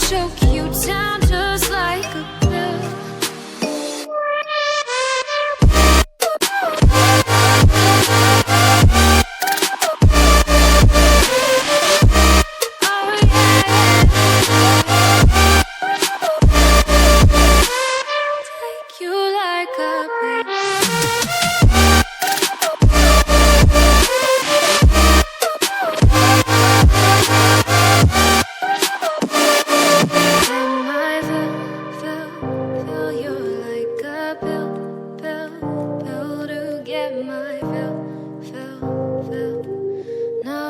choke you down just like a pill. Oh yeah. Take you like a pill. Fill you like a pill to get my fill. No,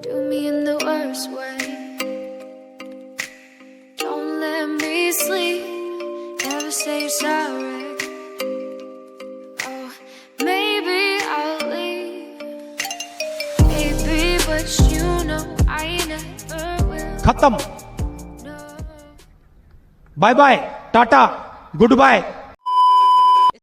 do me in the worst way. Don't let me sleep, never say you're sorry. Oh, maybe I'll leave, baby, but you know I never will. खत्म. Bye bye, tata, good bye.